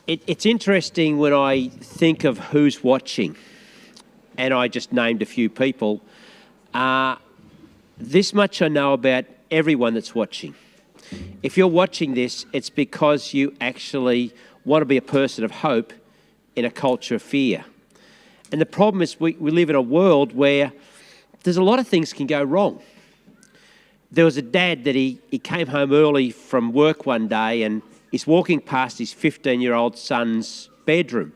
It's interesting when I think of who's watching, and I just named a few people. This much I know about everyone that's watching. If you're watching this, it's because you actually want to be a person of hope in a culture of fear. And the problem is we live in a world where there's a lot of things can go wrong. There was a dad that he came home early from work one day and he's walking past his 15-year-old son's bedroom,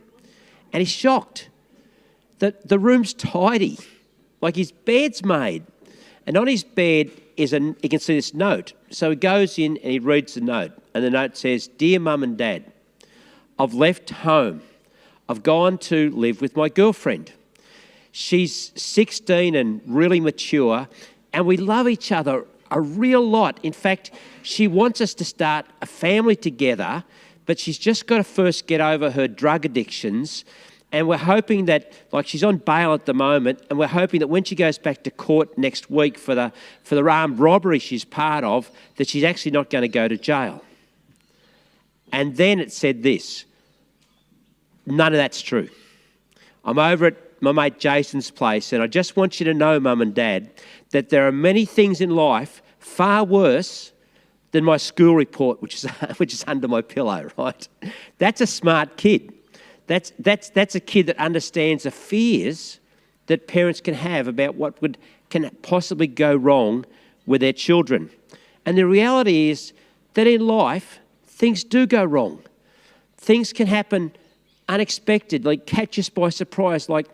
and he's shocked that the room's tidy, like his bed's made. And on his bed you can see this note. So he goes in and he reads the note, and the note says, "Dear Mum and Dad, I've left home. I've gone to live with my girlfriend. She's 16 and really mature, and we love each other a real lot. In fact, she wants us to start a family together, but she's just got to first get over her drug addictions. And we're hoping that, like, she's on bail at the moment, and we're hoping that when she goes back to court next week for the armed robbery she's part of, that she's actually not going to go to jail." And then it said this: "None of that's true. I'm over at my mate Jason's place, and I just want you to know, Mum and Dad, that there are many things in life far worse than my school report, which is under my pillow," right? That's a smart kid. That's a kid that understands the fears that parents can have about what can possibly go wrong with their children. And the reality is that in life, things do go wrong. Things can happen unexpectedly, catch us by surprise. Like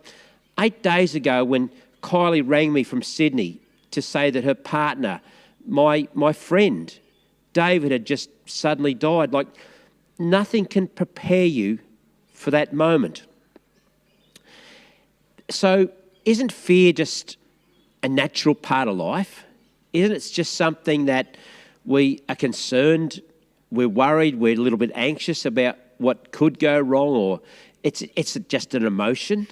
8 days ago when Kylie rang me from Sydney to say that her partner, my friend, David, had just suddenly died. Like, nothing can prepare you for that moment. So isn't fear just a natural part of life? Isn't it just something that we are concerned, we're worried, we're a little bit anxious about what could go wrong, or it's just an emotion?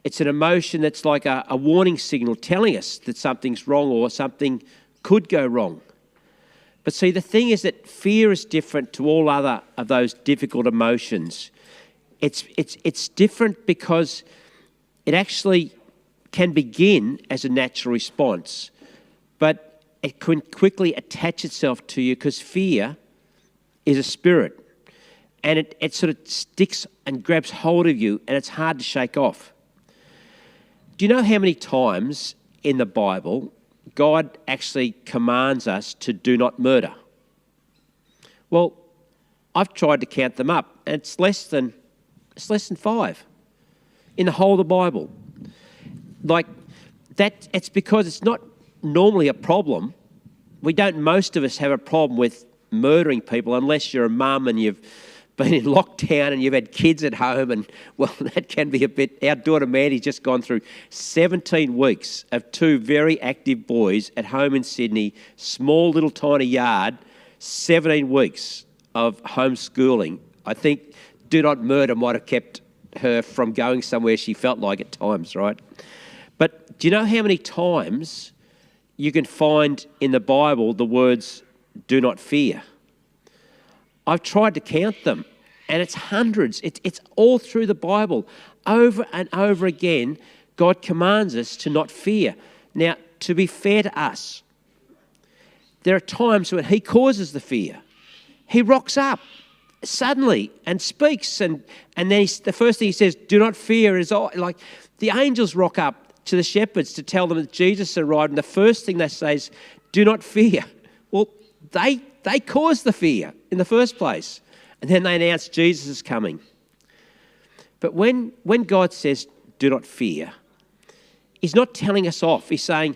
It's an emotion that's like a warning signal telling us that something's wrong or something could go wrong. But see, the thing is that fear is different to all other of those difficult emotions. It's different because it actually can begin as a natural response, but it can quickly attach itself to you because fear is a spirit, and it sort of sticks and grabs hold of you, and it's hard to shake off. Do you know how many times in the Bible God actually commands us to do not murder? Well, I've tried to count them up, and it's less than 5 in the whole of the Bible. Like that, it's because it's not normally a problem. Most of us have a problem with murdering people unless you're a mum and you've been in lockdown and you've had kids at home, and well, that can be a bit. Our daughter Mandy's just gone through 17 weeks of 2 very active boys at home in Sydney, small little tiny yard, 17 weeks of homeschooling. I think do not murder might have kept her from going somewhere she felt like at times, right? But do you know how many times you can find in the Bible the words "do not fear"? I've tried to count them, and it's hundreds. It's all through the Bible. Over and over again, God commands us to not fear. Now, to be fair to us, there are times when He causes the fear. He rocks up suddenly and speaks, and then the first thing He says, "Do not fear," is like the angels rock up to the shepherds to tell them that Jesus arrived, and the first thing they say is, "Do not fear." Well, they caused the fear in the first place, and then they announce Jesus is coming. But when God says, "Do not fear," He's not telling us off. He's saying,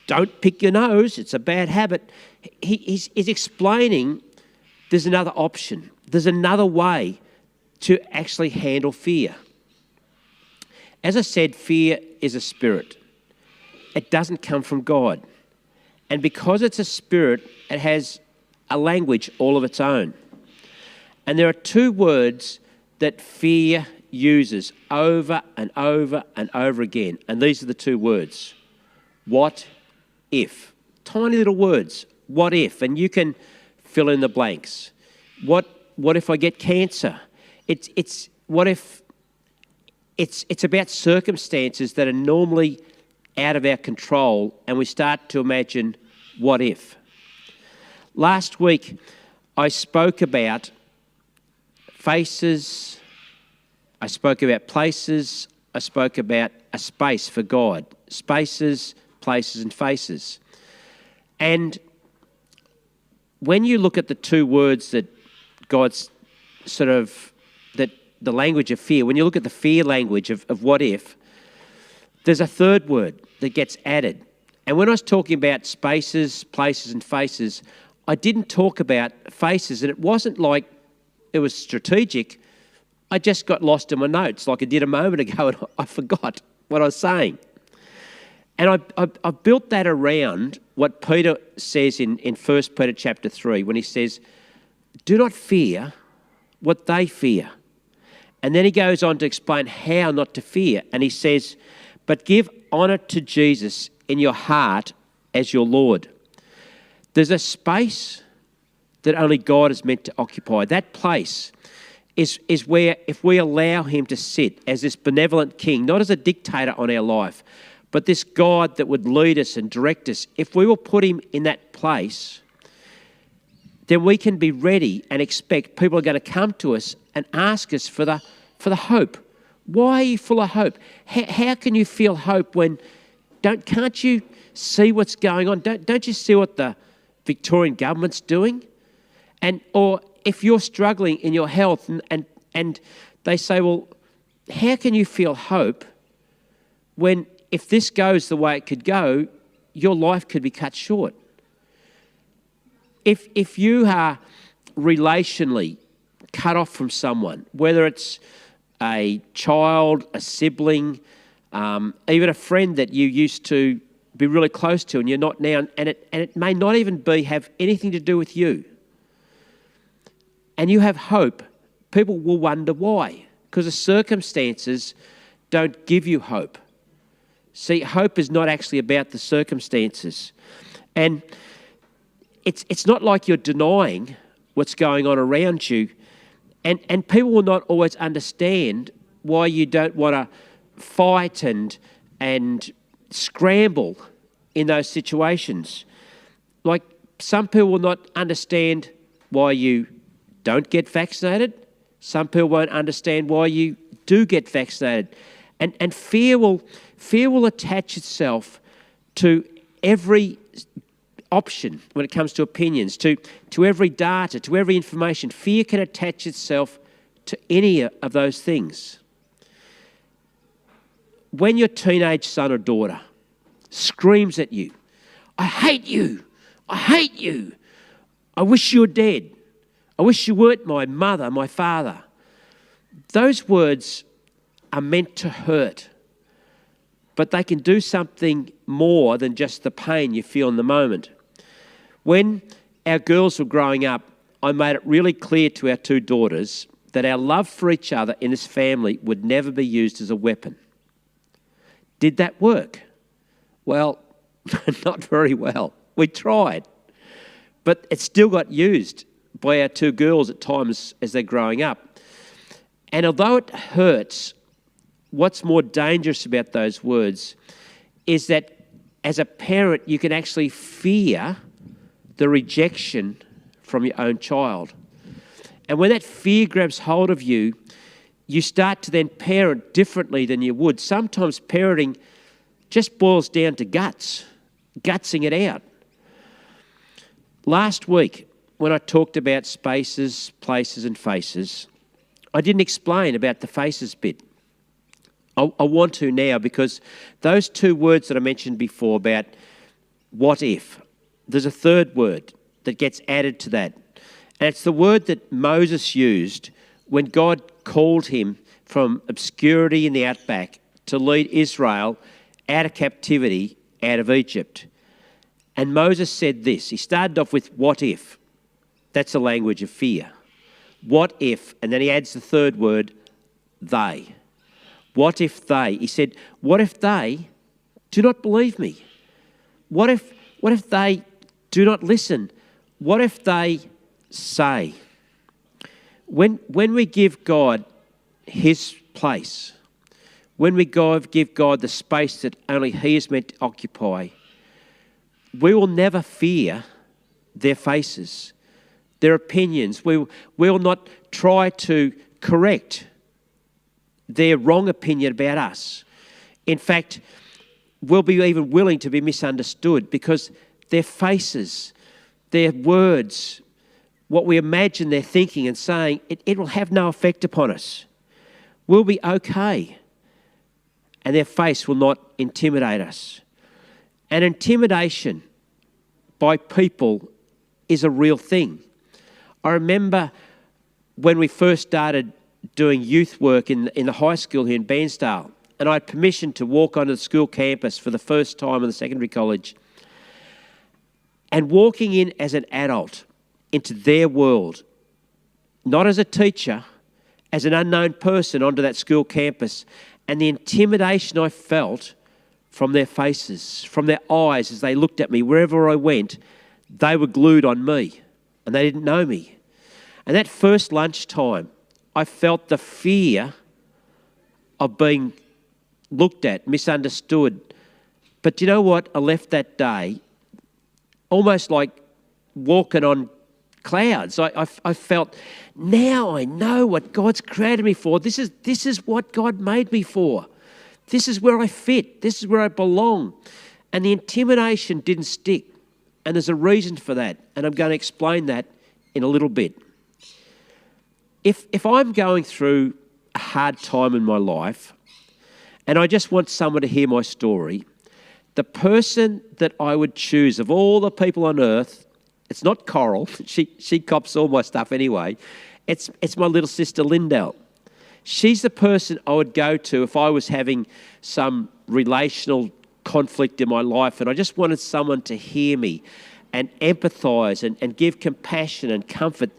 "Don't pick your nose, it's a bad habit." He's explaining there's another option. There's another way to actually handle fear. As I said, fear is a spirit. It doesn't come from God. And because it's a spirit, it has a language all of its own. And there are 2 words that fear uses over and over and over again. And these are the 2 words. What if? Tiny little words. What if? And you can fill in the blanks. What if I get cancer? It's what if it's about circumstances that are normally out of our control, and we start to imagine what if. Last week, I spoke about faces, I spoke about places, I spoke about a space for God. Spaces, places, and faces. And when you look at the two words that God's that the language of fear, when you look at the fear language of what if, there's a third word that gets added. And when I was talking about spaces, places, and faces, I didn't talk about faces, and it wasn't like it was strategic. I just got lost in my notes like I did a moment ago, and I forgot what I was saying. And I built that around what Peter says in 1 Peter chapter 3, when he says, do not fear what they fear. And then he goes on to explain how not to fear. And he says, but give honour to Jesus in your heart as your Lord. There's a space that only God is meant to occupy. That place is where, if we allow him to sit as this benevolent king, not as a dictator on our life, but this God that would lead us and direct us, if we will put him in that place, then we can be ready and expect people are going to come to us and ask us for the hope. Why are you full of hope? How can you feel hope when can't you see what's going on? Don't you see what the Victorian government's doing? Or if you're struggling in your health and they say, well, how can you feel hope when if this goes the way it could go, your life could be cut short? If you are relationally cut off from someone, whether it's a child, a sibling, even a friend that you used to be really close to and you're not now, and it may not even have anything to do with you, and you have hope, people will wonder why, because the circumstances don't give you hope. See, hope is not actually about the circumstances. And it's not like you're denying what's going on around you. And people will not always understand why you don't want to fight and scramble in those situations. Like, some people will not understand why you don't get vaccinated. Some people won't understand why you do get vaccinated. And fear will attach itself to every option when it comes to opinions, to every data, to every information. Fear can attach itself to any of those things. When your teenage son or daughter screams at you, I hate you, I hate you, I wish you were dead, I wish you weren't my mother, my father. Those words are meant to hurt, but they can do something more than just the pain you feel in the moment. When our girls were growing up, I made it really clear to our two daughters that our love for each other in this family would never be used as a weapon. Did that work? Well, not very well. We tried, but it still got used by our two girls at times as they're growing up. And although it hurts, what's more dangerous about those words is that as a parent, you can actually fear the rejection from your own child. And when that fear grabs hold of you, you start to then parent differently than you would. Sometimes parenting just boils down to gutsing it out. Last week, when I talked about spaces, places, and faces, I didn't explain about the faces bit. I want to now, because those two words that I mentioned before about what if, there's a third word that gets added to that. And it's the word that Moses used when God called him from obscurity in the outback to lead Israel out of captivity, out of Egypt. And Moses said this. He started off with what if. That's the language of fear. What if? And then he adds the third word, they. What if they? He said, what if they do not believe me? What if they do not listen? What if they say? When we give God his place, when we give God the space that only he is meant to occupy, we will never fear their faces, their opinions. We will not try to correct their wrong opinion about us. In fact, we'll be even willing to be misunderstood because their faces, their words, what we imagine they're thinking and saying, it will have no effect upon us. We'll be okay. And their face will not intimidate us. And intimidation by people is a real thing. I remember when we first started doing youth work in the high school here in Bairnsdale, and I had permission to walk onto the school campus for the first time in the secondary college. And walking in as an adult into their world, not as a teacher, as an unknown person onto that school campus, and the intimidation I felt from their faces, from their eyes as they looked at me, wherever I went, they were glued on me and they didn't know me. And that first lunchtime, I felt the fear of being looked at, misunderstood. But do you know what? I left that day almost like walking on clouds. I felt, now I know what God's created me for. This is what God made me for. This is where I fit. This is where I belong. And the intimidation didn't stick. And there's a reason for that. And I'm going to explain that in a little bit. If I'm going through a hard time in my life and I just want someone to hear my story, the person that I would choose of all the people on earth, it's not Coral. She cops all my stuff anyway. It's my little sister Lindell. She's the person I would go to if I was having some relational conflict in my life and I just wanted someone to hear me and empathise and give compassion and comfort.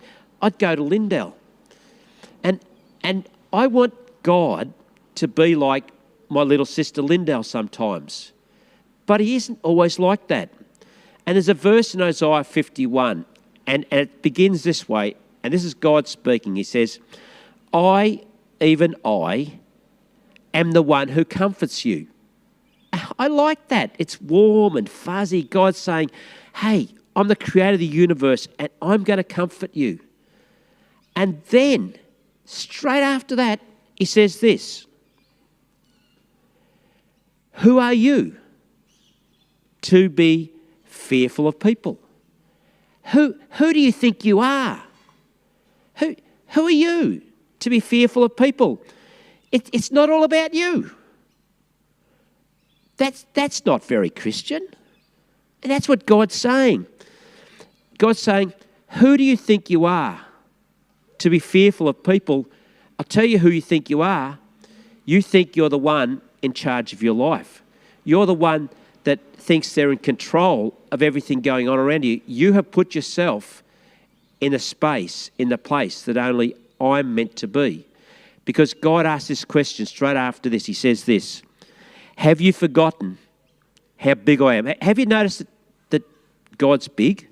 I'd go to Lindell. And I want God to be like my little sister Lindell sometimes. But he isn't always like that. And there's a verse in Isaiah 51, and it begins this way, and this is God speaking. He says, even I, am the one who comforts you. I like that. It's warm and fuzzy. God's saying, hey, I'm the creator of the universe, and I'm going to comfort you. And then, straight after that, he says this, who are you to be fearful of people? Who do you think you are? Who are you to be fearful of people? It's not all about you. That's not very Christian. And that's what God's saying. God's saying, who do you think you are to be fearful of people? I'll tell you who you think you are. You think you're the one in charge of your life. You're the one that thinks they're in control of everything going on around you. You have put yourself in a space, in the place that only I'm meant to be. Because God asked this question straight after this. He says this, have you forgotten how big I am? Have you noticed that God's big?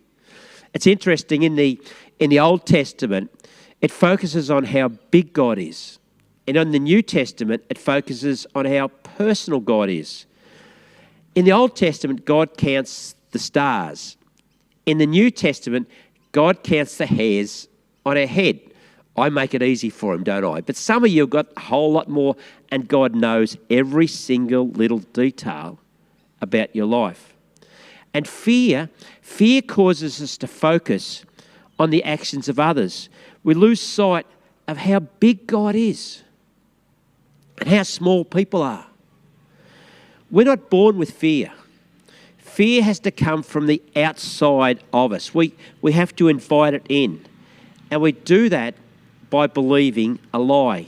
It's interesting, in the Old Testament, it focuses on how big God is. And in the New Testament, it focuses on how personal God is. In the Old Testament, God counts the stars. In the New Testament, God counts the hairs on our head. I make it easy for him, don't I? But some of you have got a whole lot more, and God knows every single little detail about your life. And fear causes us to focus on the actions of others. We lose sight of how big God is and how small people are. We're not born with fear. Fear has to come from the outside of us. We have to invite it in. And we do that by believing a lie.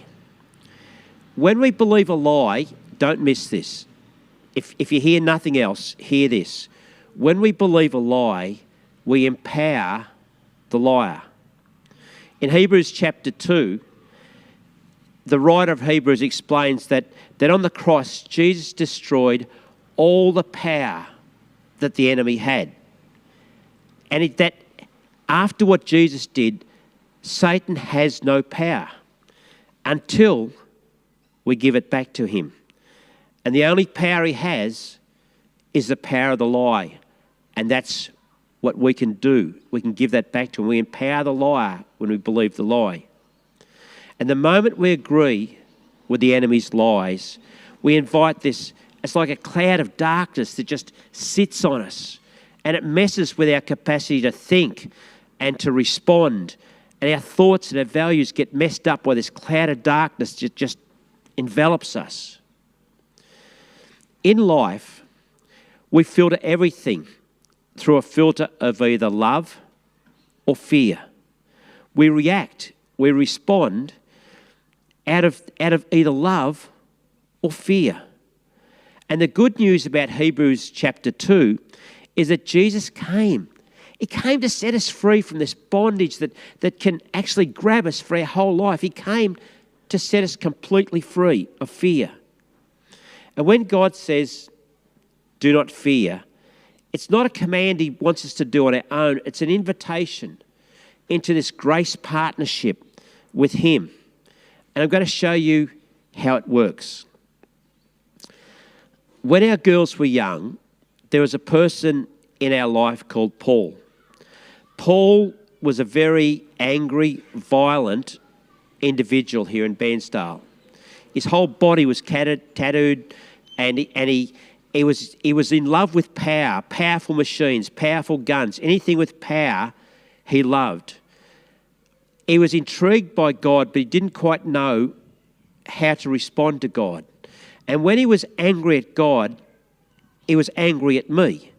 When we believe a lie, don't miss this. If you hear nothing else, hear this. When we believe a lie, we empower the liar. In Hebrews chapter 2, the writer of Hebrews explains that on the cross, Jesus destroyed all the power that the enemy had. And that after what Jesus did, Satan has no power until we give it back to him. And the only power he has is the power of the lie. And that's what we can do. We can give that back to him. We empower the liar when we believe the lie. And the moment we agree with the enemy's lies, we invite this, it's like a cloud of darkness that just sits on us. And it messes with our capacity to think and to respond. And our thoughts and our values get messed up by this cloud of darkness that just envelops us. In life, we filter everything through a filter of either love or fear. We react, we respond out of either love or fear. And the good news about Hebrews chapter 2 is that Jesus came. He came to set us free from this bondage that can actually grab us for our whole life. He came to set us completely free of fear. And when God says, do not fear, it's not a command he wants us to do on our own. It's an invitation into this grace partnership with him. And I'm going to show you how it works. When our girls were young, there was a person in our life called Paul. Paul was a very angry, violent individual here in Bairnsdale. His whole body was tattooed, and he was in love with power, powerful machines, powerful guns, anything with power he loved. He was intrigued by God, but he didn't quite know how to respond to God. And when he was angry at God, he was angry at me,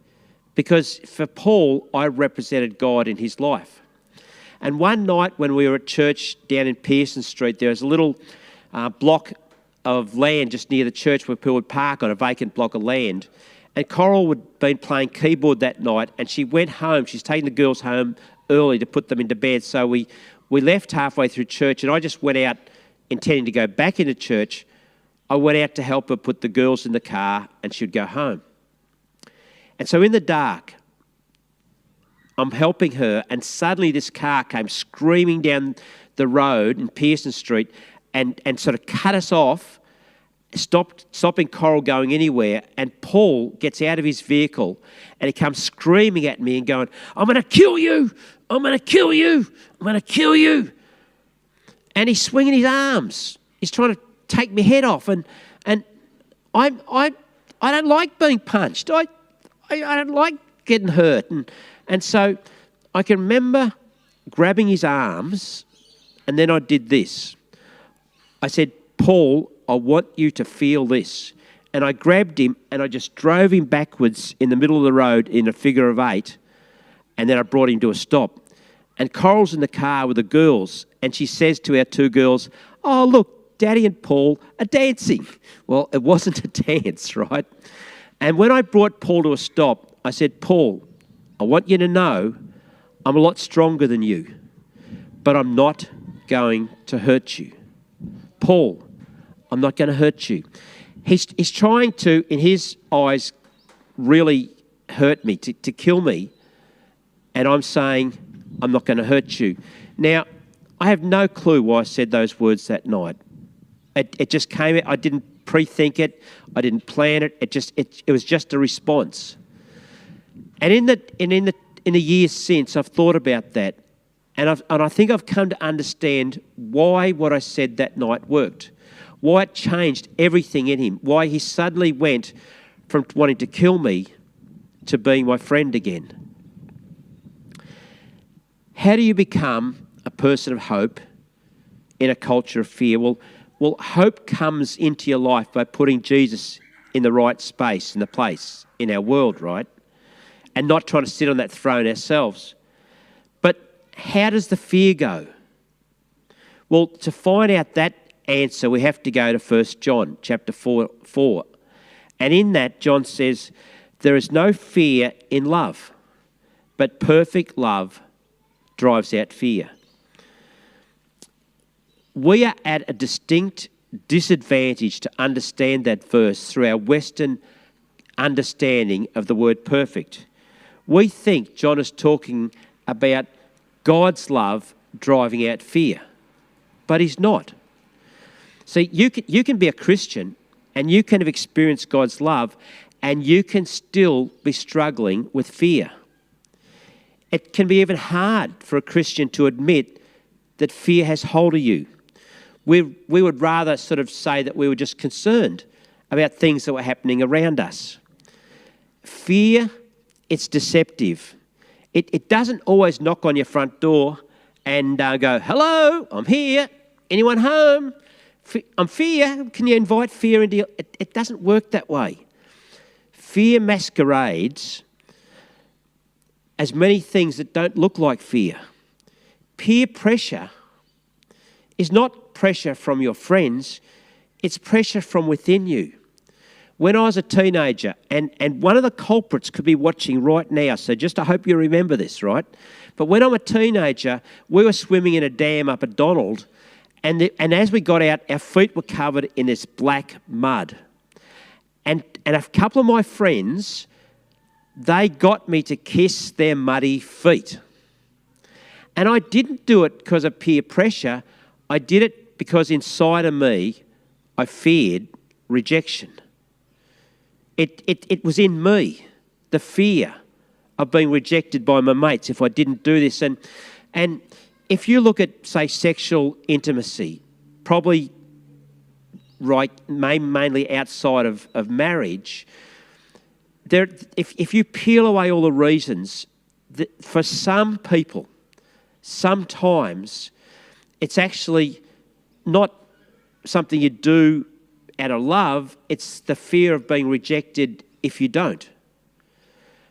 because for Paul, I represented God in his life. And one night when we were at church down in Pearson Street, there was a little block of land just near the church where people would park on, a vacant block of land. And Coral had been playing keyboard that night, and she went home. She's taking the girls home early to put them into bed. So we left halfway through church, and I just went out intending to go back into church. I went out to help her put the girls in the car, and she'd go home. And so in the dark, I'm helping her, and suddenly this car came screaming down the road in Pearson Street and sort of cut us off, stopping Coral going anywhere. And Paul gets out of his vehicle and he comes screaming at me and going, I'm going to kill you! I'm going to kill you! I'm going to kill you! And he's swinging his arms. He's trying to take my head off. And I don't like being punched. I don't like getting hurt. And so I can remember grabbing his arms, and then I did this. I said, Paul, I want you to feel this. And I grabbed him and I just drove him backwards in the middle of the road in a figure of 8, and then I brought him to a stop. And Coral's in the car with the girls, and she says to our 2 girls, oh, look, Daddy and Paul are dancing. Well, it wasn't a dance, right? And when I brought Paul to a stop, I said, Paul, I want you to know I'm a lot stronger than you, but I'm not going to hurt you. Paul, I'm not going to hurt you. He's trying to, in his eyes, really hurt me, to kill me, and I'm saying, I'm not going to hurt you. Now, I have no clue why I said those words that night. It just came. I didn't pre-think it. I didn't plan it. It was just a response. And in the years since, I've thought about that, and I think I've come to understand why what I said that night worked, why it changed everything in him, why he suddenly went from wanting to kill me to being my friend again. How do you become a person of hope in a culture of fear? Well, hope comes into your life by putting Jesus in the right space, in the place, in our world, right? And not trying to sit on that throne ourselves. But how does the fear go? Well, to find out that answer, we have to go to 1 John chapter 4. And in that, John says, there is no fear in love, but perfect love drives out fear. We are at a distinct disadvantage to understand that verse through our Western understanding of the word perfect. We think John is talking about God's love driving out fear, but he's not. See, you can be a Christian and you can have experienced God's love and you can still be struggling with fear. It can be even hard for a Christian to admit that fear has hold of you. We would rather sort of say that we were just concerned about things that were happening around us. Fear, it's deceptive. It doesn't always knock on your front door and go, "Hello, I'm here. Anyone home? I'm fear. Can you invite fear into your..." It doesn't work that way. Fear masquerades as many things that don't look like fear. Peer pressure is not pressure from your friends, it's pressure from within you. When I was a teenager, and one of the culprits could be watching right now, so just I hope you remember this, right? But when I'm a teenager, we were swimming in a dam up at Donald, and as we got out, our feet were covered in this black mud. And a couple of my friends, they got me to kiss their muddy feet. And I didn't do it because of peer pressure. I did it because inside of me, I feared rejection. It was in me, the fear of being rejected by my mates if I didn't do this. And if you look at, say, sexual intimacy, probably right, mainly outside of marriage, if you peel away all the reasons, for some people, sometimes it's actually not something you do out of love, it's the fear of being rejected if you don't.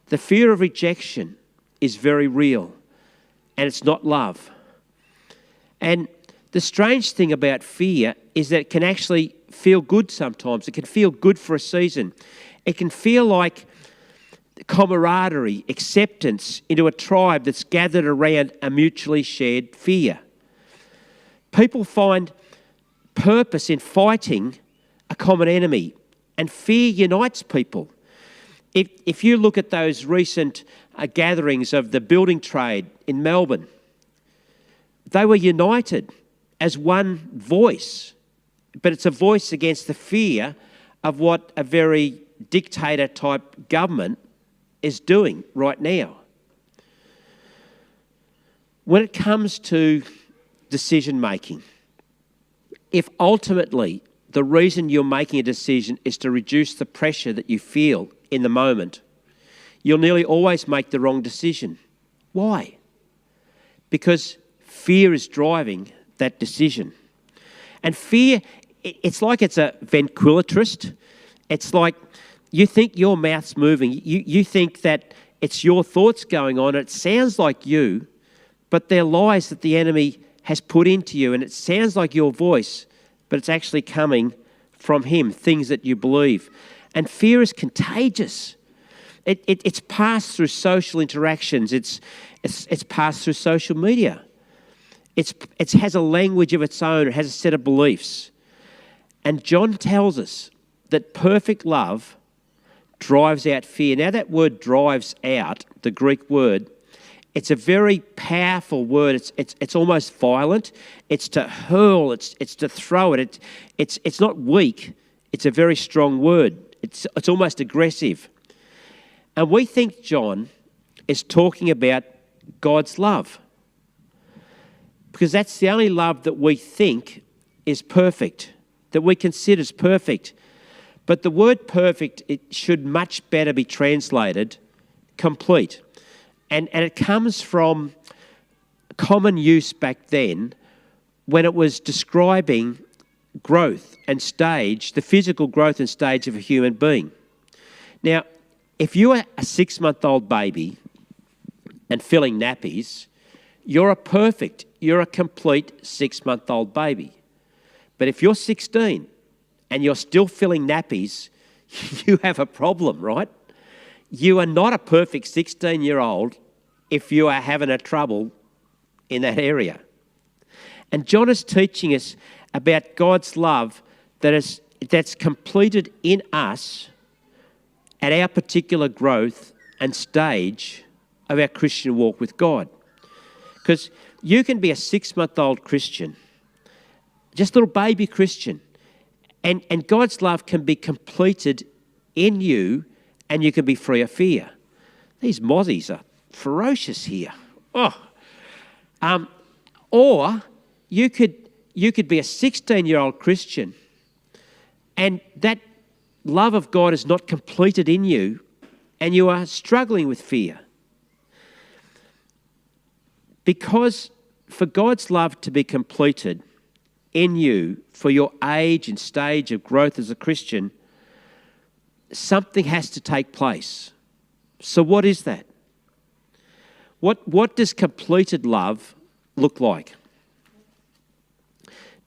The fear of rejection is very real, and it's not love. And the strange thing about fear is that it can actually feel good sometimes. It can feel good for a season. It can feel like camaraderie, acceptance into a tribe that's gathered around a mutually shared fear. People find purpose in fighting a common enemy, and fear unites people. If you look at those recent gatherings of the building trade in Melbourne, they were united as one voice, but it's a voice against the fear of what a very dictator-type government is doing right now. When it comes to decision-making, if ultimately the reason you're making a decision is to reduce the pressure that you feel in the moment, you'll nearly always make the wrong decision. Why? Because fear is driving that decision. And fear, it's like it's a ventriloquist. It's like you think your mouth's moving. You think that it's your thoughts going on. It sounds like you, but they're lies that the enemy has put into you. And it sounds like your voice, but it's actually coming from him, things that you believe. And fear is contagious. It's passed through social interactions. It's passed through social media. It has a language of its own. It has a set of beliefs. And John tells us that perfect love drives out fear. Now that word drives out, the Greek word, it's a very powerful word. It's almost violent. It's to hurl. It's to throw it. It's not weak. It's a very strong word. It's almost aggressive. And we think John is talking about God's love, because that's the only love that we think is perfect, that we consider is perfect. But the word perfect, it should much better be translated complete. And it comes from common use back then when it was describing growth and stage, the physical growth and stage of a human being. Now, if you are a 6-month-old baby and filling nappies, you're a complete 6-month-old baby. But if you're 16 and you're still filling nappies, you have a problem, right? You are not a perfect 16-year-old if you are having a trouble in that area. And John is teaching us about God's love that's completed in us at our particular growth and stage of our Christian walk with God. Because You can be a 6-month-old Christian, just a little baby Christian, and God's love can be completed in you, and you can be free of fear. These mozzies are ferocious here. Or you could be a 16-year-old Christian, and that love of God is not completed in you, and you are struggling with fear. Because for God's love to be completed in you, for your age and stage of growth as a Christian, something has to take place. So what is that? What does completed love look like?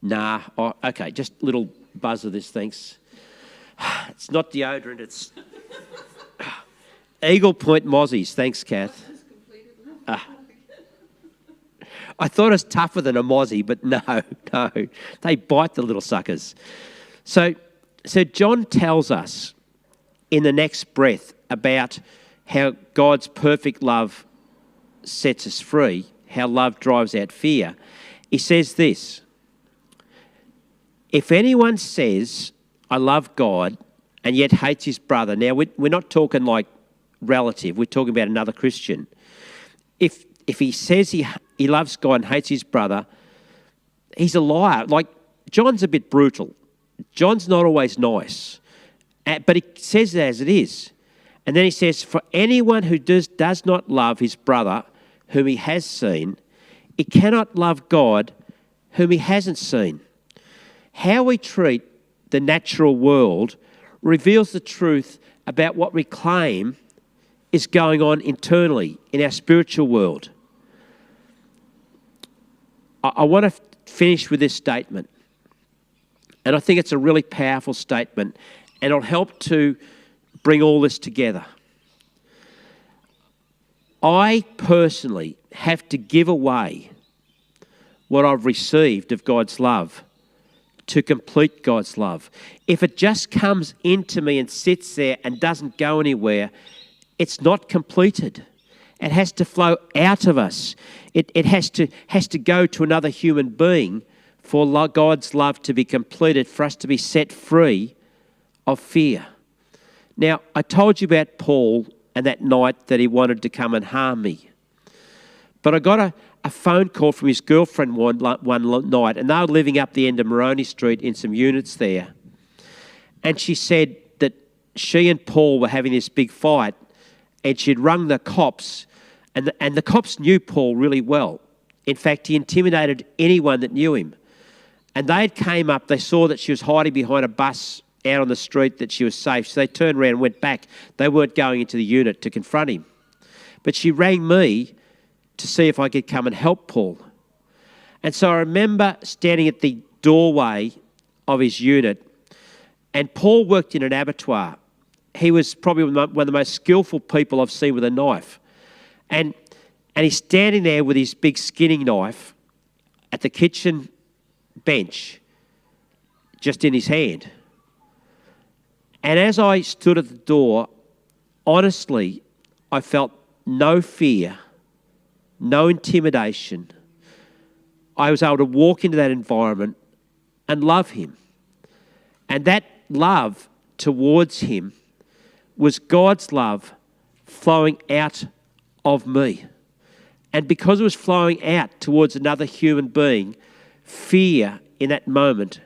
Okay, just a little buzz of this, thanks. It's not deodorant, it's Eagle Point Mozzies, thanks, Kath. I thought it was tougher than a mozzie, but no, they bite the little suckers. So John tells us in the next breath about how God's perfect love sets us free, how love drives out fear. He says this: if anyone says, I love God, and yet hates his brother. Now, we're not talking like relative. We're talking about another Christian. If he says he loves God and hates his brother, he's a liar. Like, John's a bit brutal. John's not always nice. But he says it as it is. And then he says, for anyone who does not love his brother whom he has seen, he cannot love God whom he hasn't seen. How we treat the natural world reveals the truth about what we claim is going on internally in our spiritual world. I want to finish with this statement, and I think it's a really powerful statement, and it'll help to bring all this together. I personally have to give away what I've received of God's love to complete God's love. If it just comes into me and sits there and doesn't go anywhere, it's not completed. It has to flow out of us. It has to go to another human being for God's love to be completed, for us to be set free of fear. Now, I told you about Paul and that night that he wanted to come and harm me. But I got a phone call from his girlfriend one night, and they were living up the end of Moroni Street in some units there. And she said that she and Paul were having this big fight, and she'd rung the cops, and the cops knew Paul really well. In fact, he intimidated anyone that knew him. And they came up, they saw that she was hiding behind a bus out on the street, that she was safe. So they turned around and went back. They weren't going into the unit to confront him. But she rang me to see if I could come and help Paul. And so I remember standing at the doorway of his unit, and Paul worked in an abattoir. He was probably one of the most skillful people I've seen with a knife. And he's standing there with his big skinning knife at the kitchen bench, just in his hand. And as I stood at the door, honestly, I felt no fear, no intimidation. I was able to walk into that environment and love him. And that love towards him was God's love flowing out of me. And because it was flowing out towards another human being, fear in that moment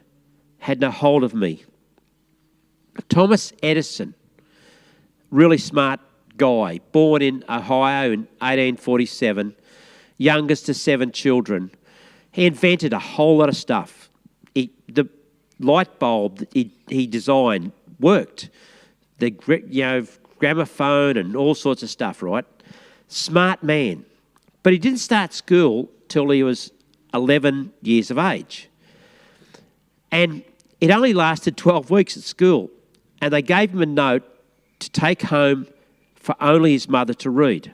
had no hold of me. Thomas Edison, really smart guy, born in Ohio in 1847, youngest of 7 children. He invented a whole lot of stuff. The light bulb that he designed worked. The gramophone and all sorts of stuff, right? Smart man. But he didn't start school till he was 11 years of age. And it only lasted 12 weeks at school. And they gave him a note to take home for only his mother to read.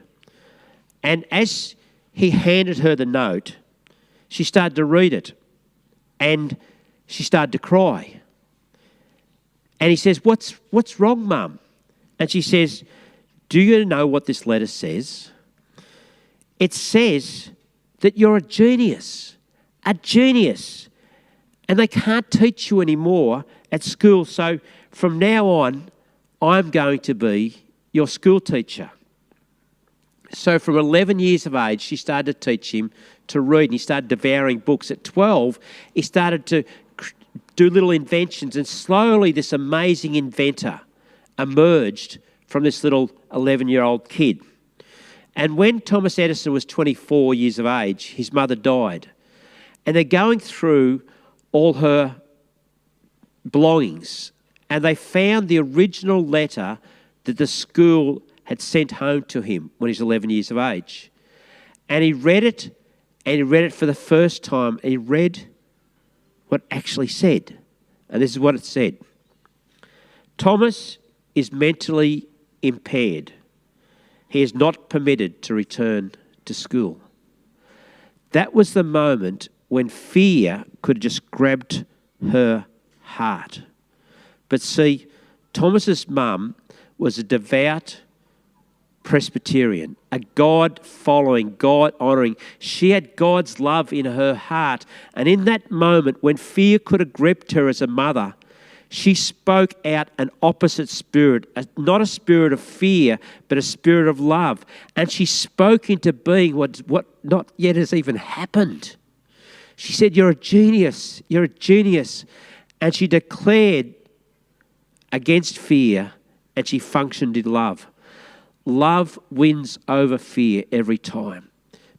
And as he handed her the note, she started to read it. And she started to cry. And he says, what's wrong, Mum? And she says, do you know what this letter says? It says that you're a genius, and they can't teach you anymore at school. So from now on, I'm going to be your school teacher. So from 11 years of age, she started to teach him to read, and he started devouring books. At 12, he started to do little inventions, and slowly this amazing inventor emerged from this little 11-year-old kid. And when Thomas Edison was 24 years of age, his mother died. And they're going through all her belongings, and they found the original letter that the school had sent home to him when he was 11 years of age. And he read it, for the first time. He read what it actually said. And this is what it said. Thomas is mentally impaired. He is not permitted to return to school. That was the moment when fear could have just grabbed her heart. But see, Thomas's mum was a devout Presbyterian, a God-following, God-honouring. She had God's love in her heart. And in that moment, when fear could have gripped her as a mother, she spoke out an opposite spirit, not a spirit of fear, but a spirit of love. And she spoke into being what not yet has even happened. She said, you're a genius, you're a genius. And she declared against fear, and she functioned in love. Love wins over fear every time.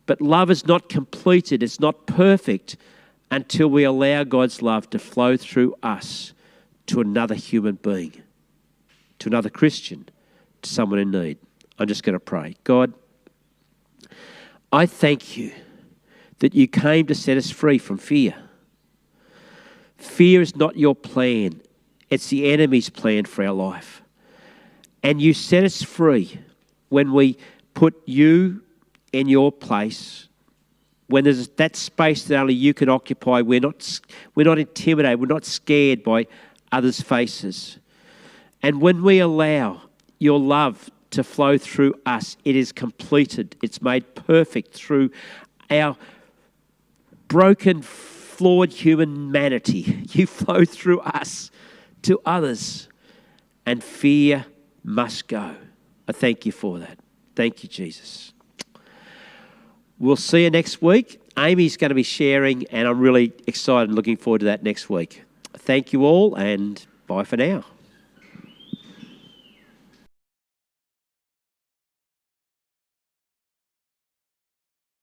But love is not completed, it's not perfect until we allow God's love to flow through us to another human being, to another Christian, to someone in need. I'm just going to pray. God, I thank you that you came to set us free from fear. Fear is not your plan. It's the enemy's plan for our life. And you set us free when we put you in your place, when there's that space that only you can occupy. We're not intimidated. We're not scared by others' faces. And when we allow your love to flow through us, it is completed. It's made perfect through our broken, flawed humanity. You flow through us to others, and fear must go. I thank you for that. Thank you, Jesus. We'll see you next week. Amy's going to be sharing, and I'm really excited and looking forward to that next week. Thank you all, and bye for now.